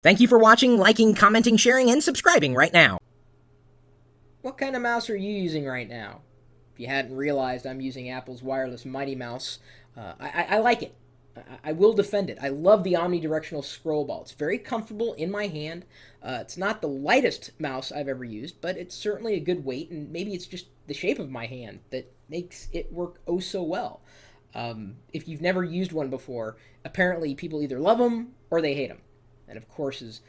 Thank you for watching, liking, commenting, sharing, and subscribing right now. What kind of mouse are you using right now? If you hadn't realized, I'm using Apple's wireless Mighty Mouse. I like it. I will defend it. I love the omnidirectional scroll ball. It's very comfortable in my hand. It's not the lightest mouse I've ever used, but it's certainly a good weight, and maybe it's just the shape of my hand that makes it work oh so well. If you've never used one before, apparently people either love them or they hate them. And of course, is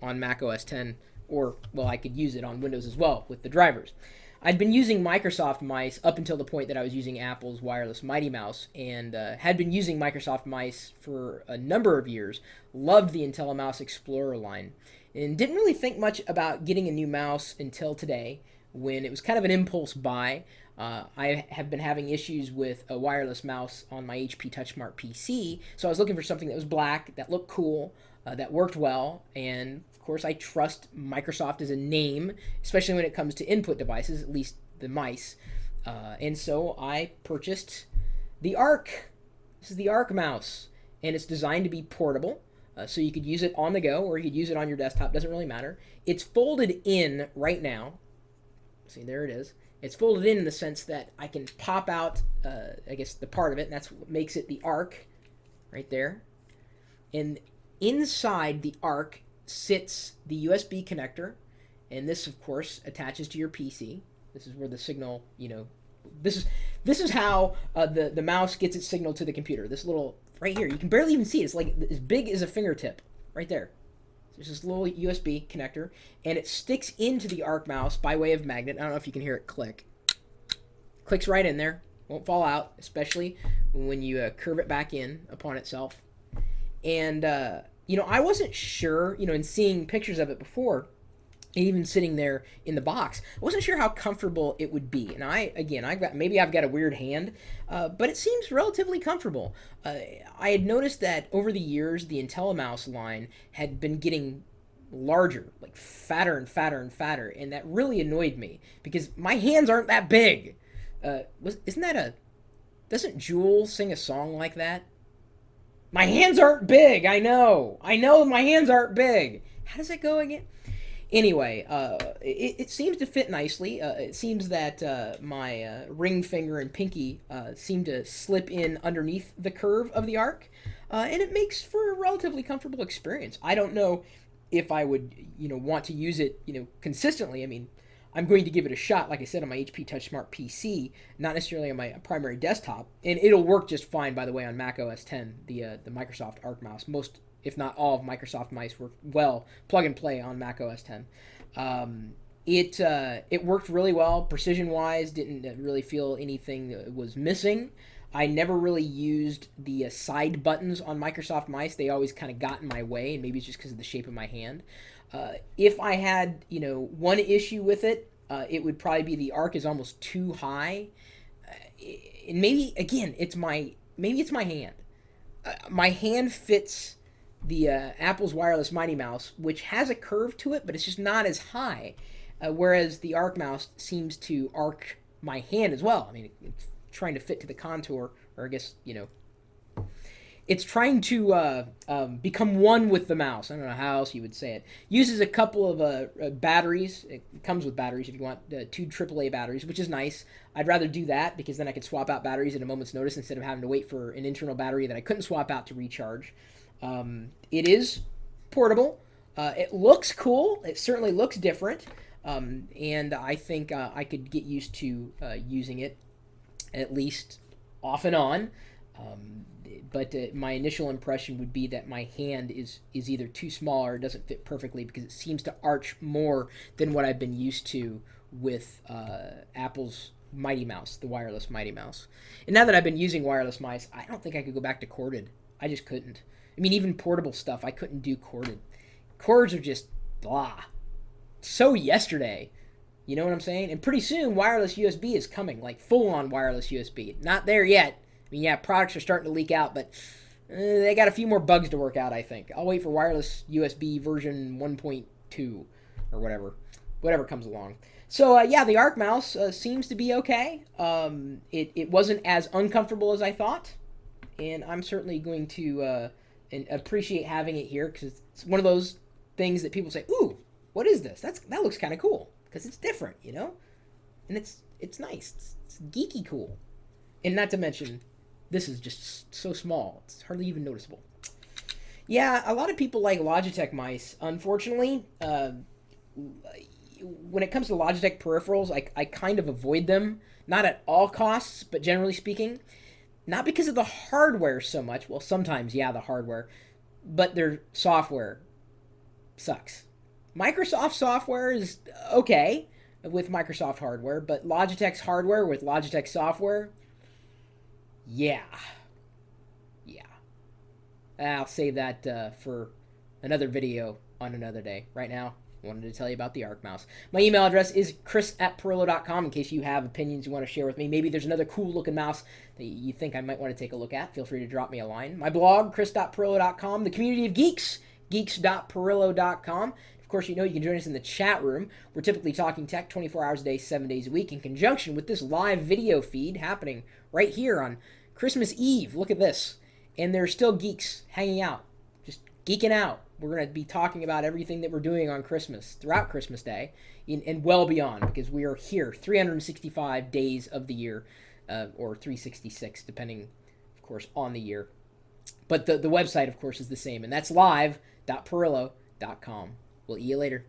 on Mac OS 10, or well, I could use it on Windows as well with the drivers. I'd been using Microsoft mice up until the point that I was using Apple's wireless Mighty Mouse, and had been using Microsoft mice for a number of years. Loved the IntelliMouse Explorer line, and didn't really think much about getting a new mouse until today, when it was kind of an impulse buy. I have been having issues with a wireless mouse on my HP TouchSmart PC, so I was looking for something that was black, that looked cool, that worked well, and of course I trust Microsoft as a name, especially when it comes to input devices, at least the mice. And so I purchased the Arc. This is the Arc mouse, and it's designed to be portable, so you could use it on the go or you could use it on your desktop, doesn't really matter. It's folded in right now. See, there it is. It's folded in the sense that I can pop out, I guess, the part of it, and that's what makes it the Arc, right there. And inside the Arc sits the USB connector, and this, of course, attaches to your PC. This is where the signal, this is how the mouse gets its signal to the computer. This little, right here, you can barely even see it. It's like as big as a fingertip, right there. There's this little USB connector, and it sticks into the Arc mouse by way of magnet. I don't know if you can hear it click. Clicks right in there. Won't fall out, especially when you curve it back in upon itself. And, I wasn't sure, in seeing pictures of it before, even sitting there in the box, I wasn't sure how comfortable it would be. And I've got a weird hand, but it seems relatively comfortable. I had noticed that over the years, the IntelliMouse line had been getting larger, like fatter and fatter and fatter, and that really annoyed me because my hands aren't that big. Doesn't Jewel sing a song like that? My hands aren't big. I know my hands aren't big. How does it go again? Anyway, it seems to fit nicely. It seems that my ring finger and pinky seem to slip in underneath the curve of the Arc, and it makes for a relatively comfortable experience. I don't know if I would, want to use it, consistently. I mean, I'm going to give it a shot, like I said, on my HP TouchSmart PC, not necessarily on my primary desktop, and it'll work just fine, by the way, on Mac OS 10, the Microsoft Arc mouse. Most, if not all, of Microsoft mice work well, plug and play on Mac OS 10. It worked really well, precision-wise. Didn't really feel anything was missing. I never really used the side buttons on Microsoft mice. They always kind of got in my way, and maybe it's just because of the shape of my hand. If I had, one issue with it, it would probably be the Arc is almost too high. And maybe, again, it's my hand. My hand fits the Apple's wireless Mighty Mouse, which has a curve to it, but it's just not as high. Whereas the Arc mouse seems to arc my hand as well. I mean, it's trying to fit to the contour, or I guess, it's trying to become one with the mouse. I don't know how else you would say it. Uses a couple of batteries. It comes with batteries if you want, 2 AAA batteries, which is nice. I'd rather do that because then I could swap out batteries at a moment's notice instead of having to wait for an internal battery that I couldn't swap out to recharge. It is portable. It looks cool. It certainly looks different. And I think I could get used to using it at least off and on. But my initial impression would be that my hand is either too small or doesn't fit perfectly because it seems to arch more than what I've been used to with Apple's Mighty Mouse, the wireless Mighty Mouse. And now that I've been using wireless mice, I don't think I could go back to corded. I just couldn't. I mean, even portable stuff, I couldn't do corded. Cords are just blah. So yesterday. You know what I'm saying? And pretty soon, wireless USB is coming, like full-on wireless USB. Not there yet. I mean, yeah, products are starting to leak out, but they got a few more bugs to work out, I think. I'll wait for wireless USB version 1.2 or whatever comes along. So, yeah, the Arc mouse seems to be okay. It wasn't as uncomfortable as I thought, and I'm certainly going to and appreciate having it here because it's one of those things that people say, "Ooh, what is this? That looks kind of cool because it's different, you know." And it's nice. It's geeky cool, and not to mention, this is just so small. It's hardly even noticeable. Yeah, a lot of people like Logitech mice. Unfortunately, when it comes to Logitech peripherals, I kind of avoid them. Not at all costs, but generally speaking. Not because of the hardware so much. Well, sometimes, yeah, the hardware. But their software sucks. Microsoft software is okay with Microsoft hardware, but Logitech's hardware with Logitech software, yeah. Yeah. I'll save that for another video on another day. Right now, I wanted to tell you about the Arc Mouse. My email address is chris@pirillo.com in case you have opinions you want to share with me. Maybe there's another cool looking mouse that you think I might want to take a look at. Feel free to drop me a line. My blog, chris.pirillo.com. The community of geeks, geeks.pirillo.com. Of course, you can join us in the chat room. We're typically talking tech 24 hours a day, 7 days a week in conjunction with this live video feed happening right here on Christmas Eve. Look at this. And there's still geeks hanging out, just geeking out. We're going to be talking about everything that we're doing on Christmas, throughout Christmas Day, and well beyond, because we are here 365 days of the year, or 366, depending, of course, on the year. But the website, of course, is the same, and that's live.pirillo.com. We'll see you later.